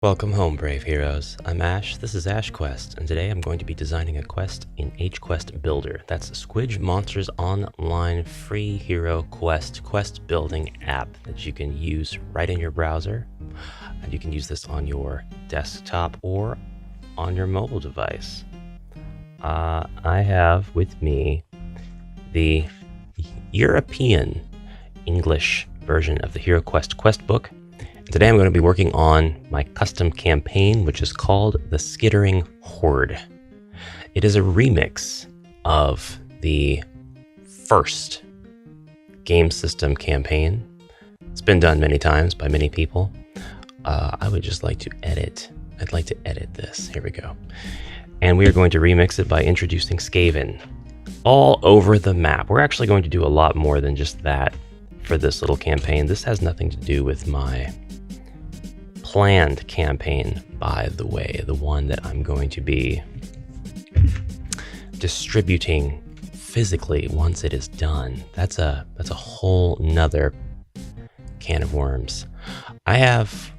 Welcome home, brave heroes. I'm Ash, this is HQuest, and today I'm going to be designing a quest in HQuestBuilder. That's Squidge Monsters Online free hero quest building app that you can use right in your browser. And you can use this on your desktop or on your mobile device. I have with me the European English version of the HeroQuest quest book. Today I'm going to be working on my custom campaign, which is called the Skittering Horde. It is a remix of the first game system campaign. It's been done many times by many people. I would just like to edit. I'd like to edit this. Here we go. And we are going to remix it by introducing skaven all over the map. We're actually going to do a lot more than just that for this little campaign. This has nothing to do with my planned campaign, by the way, the one that I'm going to be distributing physically once it is done. That's a whole nother can of worms. I have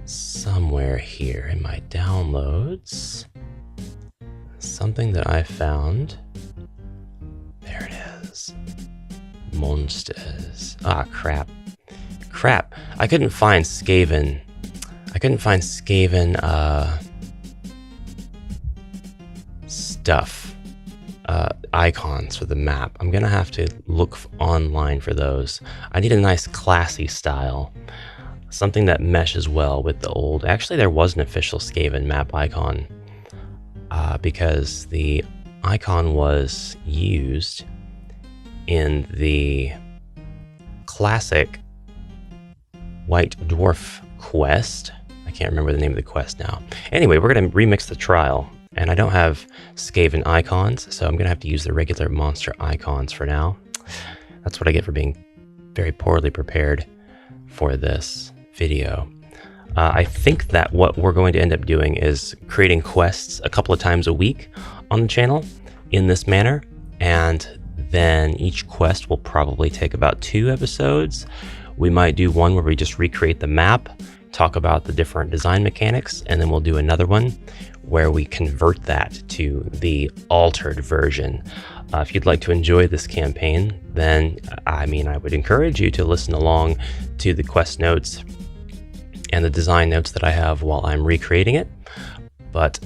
somewhere here in my downloads something that I found. There it is. Monsters. Ah, crap. I couldn't find skaven. Stuff. Icons for the map. I'm gonna have to look online for those. I need a nice classy style. Something that meshes well with the old. Actually, there was an official skaven map icon. Because the icon was used in the classic White Dwarf quest. I can't remember the name of the quest now. Anyway, we're going to remix the trial, and I don't have skaven icons, so I'm going to have to use the regular monster icons for now. That's what I get for being very poorly prepared for this video. I think that what we're going to end up doing is creating quests a couple of times a week on the channel in this manner, and then each quest will probably take about 2 episodes. We might do one where we just recreate the map, talk about the different design mechanics, and then we'll do another one where we convert that to the altered version. If you'd like to enjoy this campaign, then I would encourage you to listen along to the quest notes and the design notes that I have while I'm recreating it. But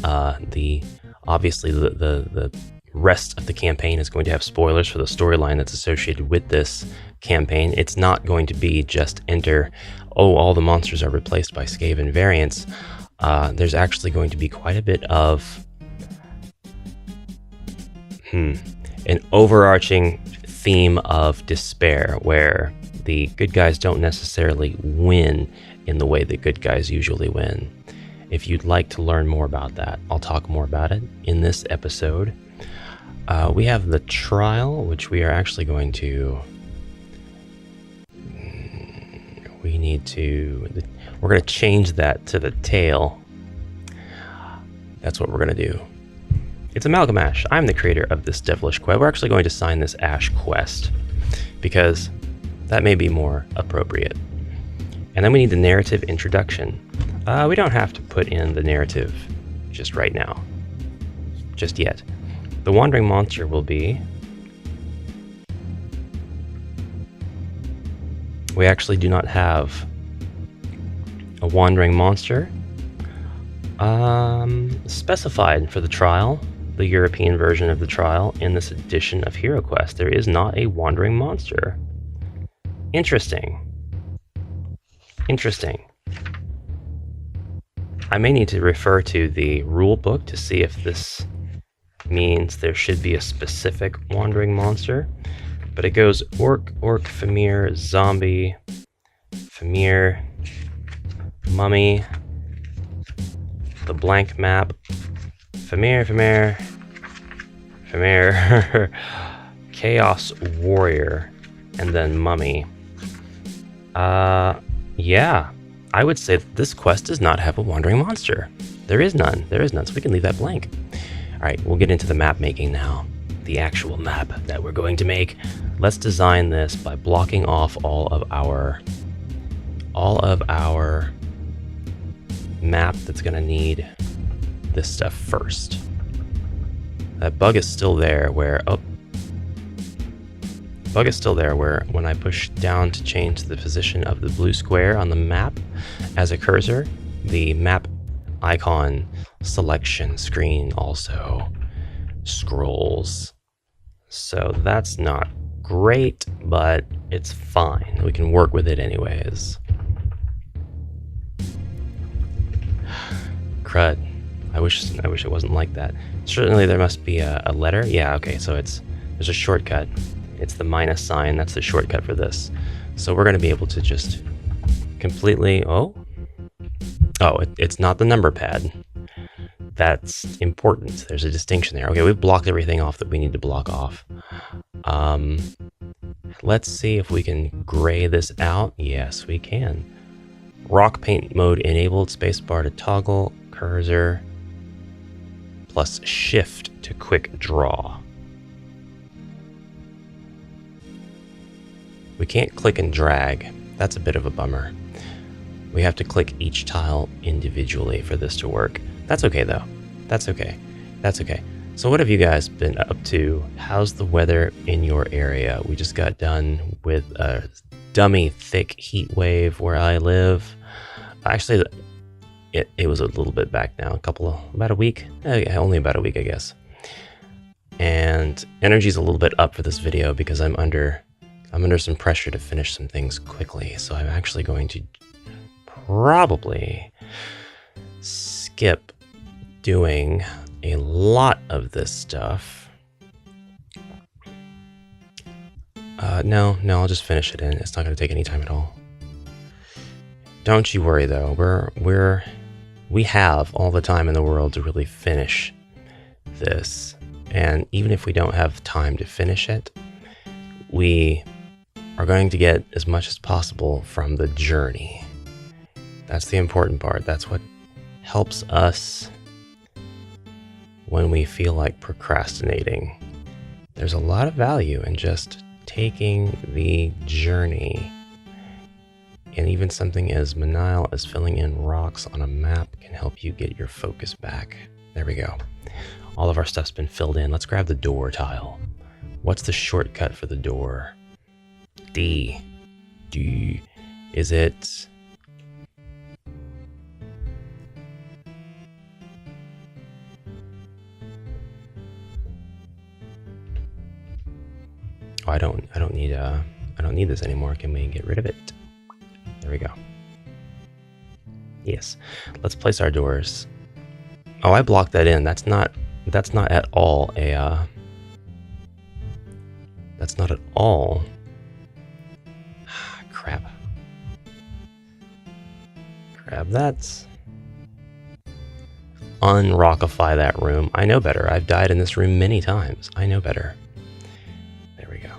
obviously the rest of the campaign is going to have spoilers for the storyline that's associated with this campaign. It's not going to be just enter, oh, all the monsters are replaced by skaven variants. There's actually going to be quite a bit of an overarching theme of despair, where the good guys don't necessarily win in the way that good guys usually win. If you'd like to learn more about that, I'll talk more about it in this episode. We have the trial, which we are actually going to... We're going to change that to the tail. That's what we're going to do. It's Amalgam Ash. I'm the creator of this devilish quest. We're actually going to sign this Ash quest because that may be more appropriate. And then we need the narrative introduction. We don't have to put in the narrative just right now. Just yet. The wandering monster will be... We actually do not have a wandering monster specified for the trial, the European version of the trial. In this edition of HeroQuest, there is not a wandering monster. Interesting. I may need to refer to the rule book to see if this means there should be a specific wandering monster. But it goes orc, famir, zombie, famir, mummy, the blank map, famir, chaos warrior, and then mummy. Yeah, I would say that this quest does not have a wandering monster. There is none, so we can leave that blank. All right, we'll get into the map making now. The actual map that we're going to make. Let's design this by blocking off all of our map that's going to need this stuff first. That bug is still there where, bug is still there where when I push down to change the position of the blue square on the map as a cursor, the map icon selection screen also scrolls. So that's not great, but it's fine. We can work with it anyways. Crud. I wish it wasn't like that. Certainly there must be a letter. Yeah, okay, so there's a shortcut. It's the minus sign. That's the shortcut for this. So we're going to be able to just completely... it's not the number pad. That's important. There's a distinction there. Okay, we've blocked everything off that we need to block off. Let's see if we can gray this out. Yes, we can. Rock paint mode enabled. Spacebar to toggle. Cursor. Plus shift to quick draw. We can't click and drag. That's a bit of a bummer. We have to click each tile individually for this to work. That's okay though. That's okay. That's okay. So what have you guys been up to? How's the weather in your area? We just got done with a dummy thick heat wave where I live. Actually, it was a little bit back now, about a week. Only about a week, I guess. And energy's a little bit up for this video because I'm under some pressure to finish some things quickly. So I'm actually going to probably skip doing a lot of this stuff. No, I'll just finish it in. It's not going to take any time at all. Don't you worry though. We have all the time in the world to really finish this. And even if we don't have time to finish it, we are going to get as much as possible from the journey. That's the important part. That's what helps us when we feel like procrastinating. There's a lot of value in just taking the journey. And even something as banal as filling in rocks on a map can help you get your focus back. There we go. All of our stuff's been filled in. Let's grab the door tile. What's the shortcut for the door? D. Is it... Oh, I don't need this anymore. Can we get rid of it? There we go. Yes. Let's place our doors. Oh, I blocked that in. That's not at all a that's not at all. Crap. That's unrockify that room. I know better. I've died in this room many times. I know better. There we go.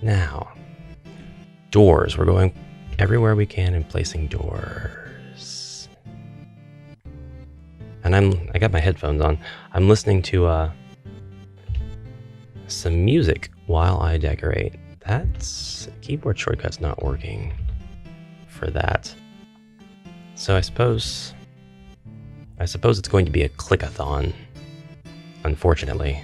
Now, doors. We're going everywhere we can and placing doors. And I got my headphones on. I'm listening to some music while I decorate. That's keyboard shortcut's not working for that. So I suppose it's going to be a click-a-thon, unfortunately.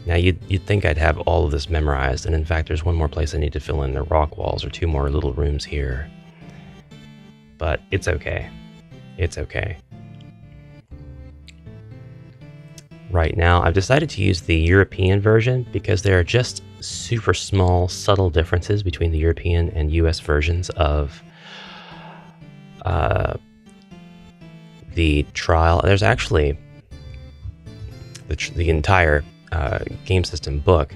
Now you'd think I'd have all of this memorized, and in fact there's one more place I need to fill in the rock walls, or two more little rooms here. But it's okay. It's okay. Right now I've decided to use the European version because there are just super small, subtle differences between the European and US versions of the trial. There's actually the entire game system book.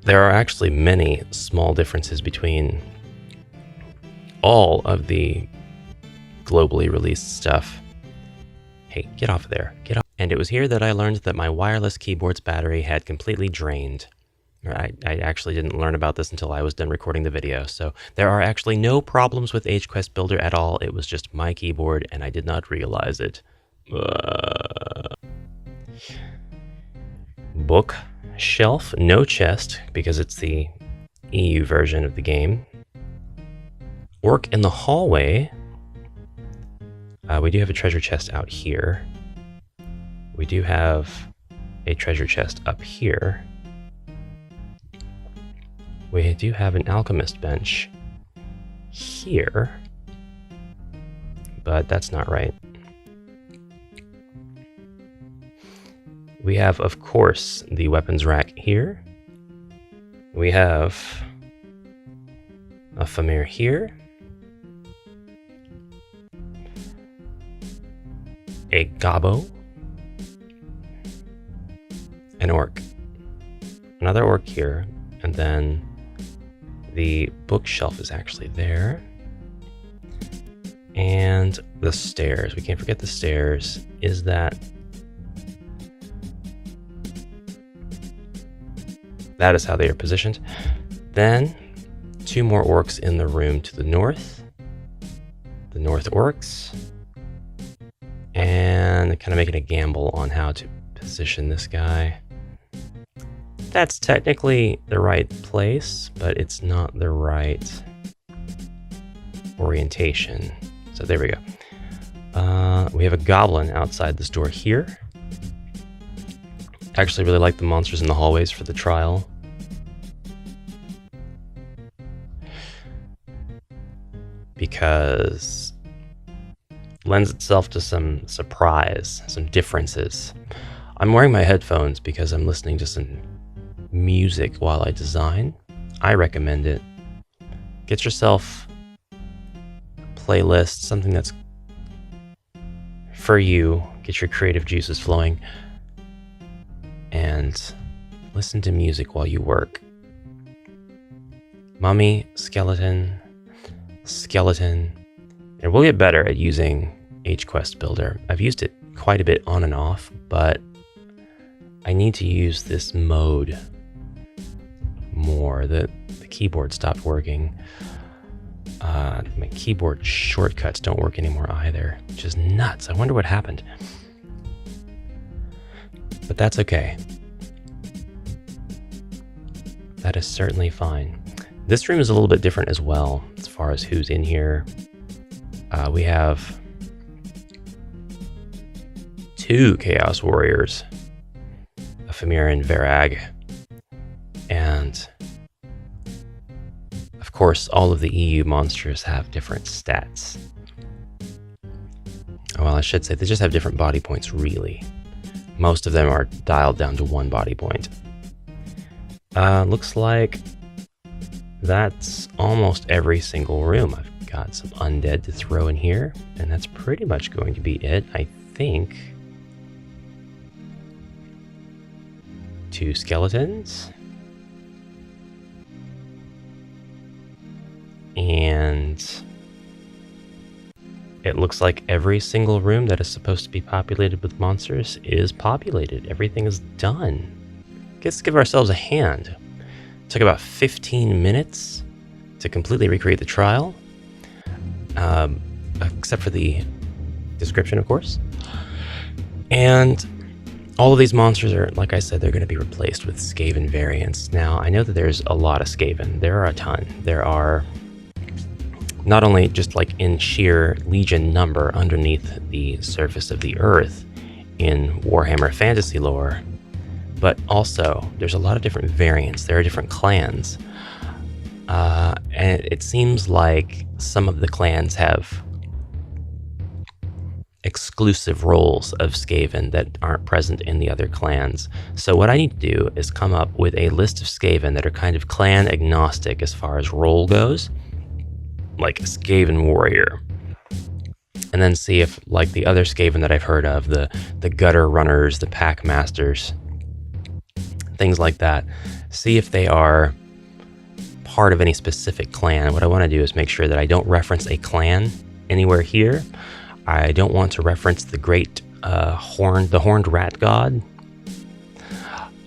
There are actually many small differences between all of the globally released stuff. Hey, get off of there. Get off. And it was here that I learned that my wireless keyboard's battery had completely drained. I actually didn't learn about this until I was done recording the video, so there are actually no problems with HQuestBuilder at all. It was just my keyboard, and I did not realize it. Book shelf, no chest, because it's the EU version of the game. orc in the hallway. We do have a treasure chest out here. We do have a treasure chest up here. We do have an alchemist bench here, but that's not right. We have, of course, the weapons rack here. We have a Famir here. A Gobbo. An orc. Another orc here. And then the bookshelf is actually there. And the stairs. We can't forget the stairs. Is that... That is how they are positioned. Then, 2 more orcs in the room to the north. The north orcs. And kind of making a gamble on how to position this guy. That's technically the right place, but it's not the right orientation. So there we go. We have a goblin outside this door here. Actually really like the monsters in the hallways for the trial. Because it lends itself to some surprise, some differences. I'm wearing my headphones because I'm listening to some music while I design. I recommend it. Get yourself a playlist, something that's for you. Get your creative juices flowing. And listen to music while you work. Mummy, skeleton, skeleton. And we'll get better at using HQuestBuilder. I've used it quite a bit on and off, but I need to use this mode more. The keyboard stopped working. My keyboard shortcuts don't work anymore either, which is nuts. I wonder what happened. But that's okay. That is certainly fine. This room is a little bit different as well, as far as who's in here. We have 2 Chaos Warriors, a Famir and Verag, and of course all of the EU monsters have different stats. Well, I should say they just have different body points, really. Most of them are dialed down to 1 body point. Looks like that's almost every single room. I've got some undead to throw in here, and that's pretty much going to be it, I think. 2 skeletons. And it looks like every single room that is supposed to be populated with monsters is populated. Everything is done. Let's give ourselves a hand. It took about 15 minutes to completely recreate the trial. Except for the description, of course. And all of these monsters are, like I said, they're going to be replaced with Skaven variants. Now, I know that there's a lot of Skaven. There are a ton. There are not only just like in sheer legion number underneath the surface of the earth in Warhammer fantasy lore, but also there's a lot of different variants. There are different clans. And it seems like some of the clans have exclusive roles of Skaven that aren't present in the other clans. So what I need to do is come up with a list of Skaven that are kind of clan agnostic as far as role goes, like a Skaven warrior. And then see if, like the other Skaven that I've heard of, the gutter runners, the pack masters, things like that, see if they are part of any specific clan. What I want to do is make sure that I don't reference a clan anywhere here. I don't want to reference the great the horned rat god.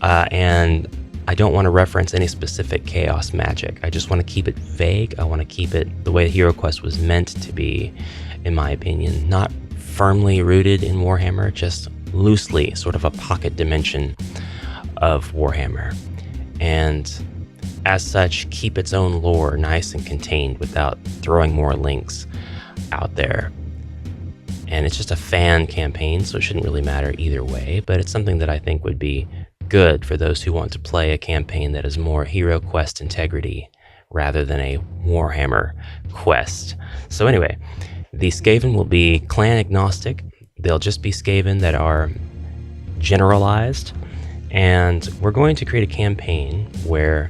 And I don't want to reference any specific chaos magic. I just want to keep it vague. I want to keep it the way HeroQuest was meant to be, in my opinion. Not firmly rooted in Warhammer, just loosely, sort of a pocket dimension of Warhammer. And as such, keep its own lore nice and contained without throwing more links out there. And it's just a fan campaign, so it shouldn't really matter either way, but it's something that I think would be good for those who want to play a campaign that is more HeroQuest integrity rather than a Warhammer quest. So anyway, the Skaven will be clan agnostic. They'll just be Skaven that are generalized, and we're going to create a campaign where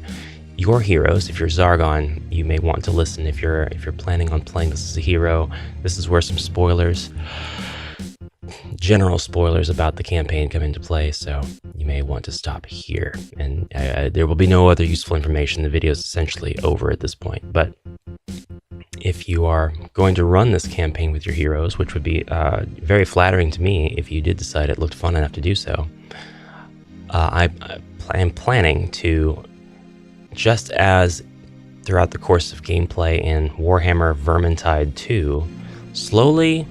your heroes, if you're Zargon, you may want to listen if you're planning on playing this as a hero. This is where some spoilers, general spoilers about the campaign come into play, so you may want to stop here. And there will be no other useful information. The video is essentially over at this point. But if you are going to run this campaign with your heroes, which would be very flattering to me if you did decide it looked fun enough to do so, I am planning to, just as throughout the course of gameplay in Warhammer Vermintide 2, slowly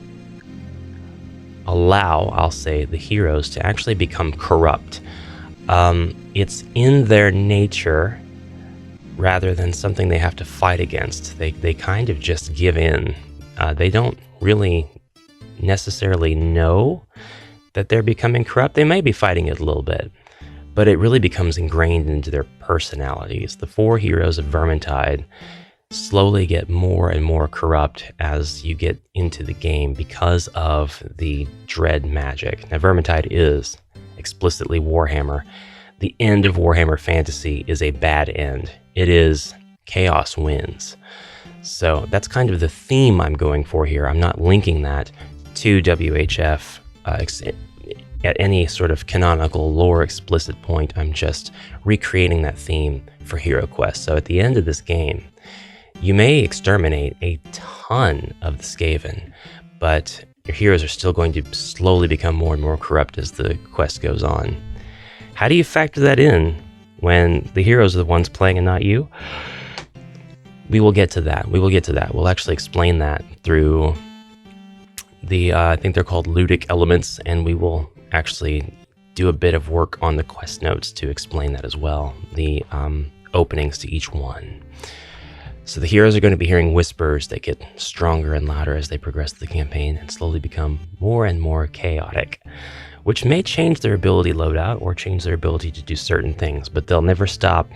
allow, I'll say, the heroes to actually become corrupt. It's in their nature rather than something they have to fight against. They kind of just give in. They don't really necessarily know that they're becoming corrupt. They may be fighting it a little bit, but it really becomes ingrained into their personalities. The 4 heroes of Vermintide slowly get more and more corrupt as you get into the game because of the dread magic. Now, Vermintide is explicitly Warhammer. The end of Warhammer Fantasy is a bad end. It is chaos wins. So that's kind of the theme I'm going for here. I'm not linking that to WHF at any sort of canonical lore explicit point. I'm just recreating that theme for HeroQuest. So at the end of this game, you may exterminate a ton of the Skaven, but your heroes are still going to slowly become more and more corrupt as the quest goes on. How do you factor that in when the heroes are the ones playing and not you? We will get to that. We'll actually explain that through the, I think they're called ludic elements, and we will actually do a bit of work on the quest notes to explain that as well, the openings to each one. So the heroes are going to be hearing whispers that get stronger and louder as they progress through the campaign and slowly become more and more chaotic, which may change their ability loadout or change their ability to do certain things, but they'll never stop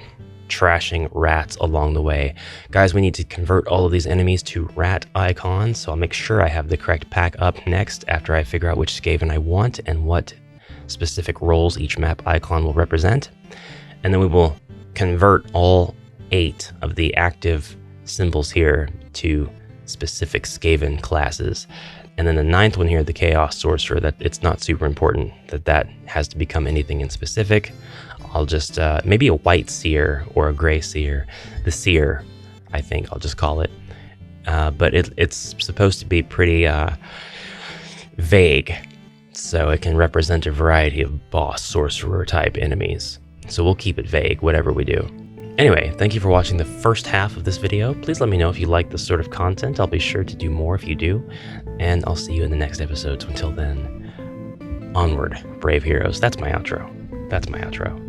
trashing rats along the way. Guys, we need to convert all of these enemies to rat icons, so I'll make sure I have the correct pack up next after I figure out which Skaven I want and what specific roles each map icon will represent. And then we will convert all 8 of the active symbols here to specific Skaven classes. And then the 9th one here, the Chaos Sorcerer, that it's not super important that has to become anything in specific. I'll just, maybe a white seer or a gray seer. The seer, I think I'll just call it. But it's supposed to be pretty vague, so it can represent a variety of boss sorcerer type enemies. So we'll keep it vague, whatever we do. Anyway, thank you for watching the first half of this video. Please let me know if you like this sort of content. I'll be sure to do more if you do. And I'll see you in the next episode. So until then, onward, brave heroes. That's my outro.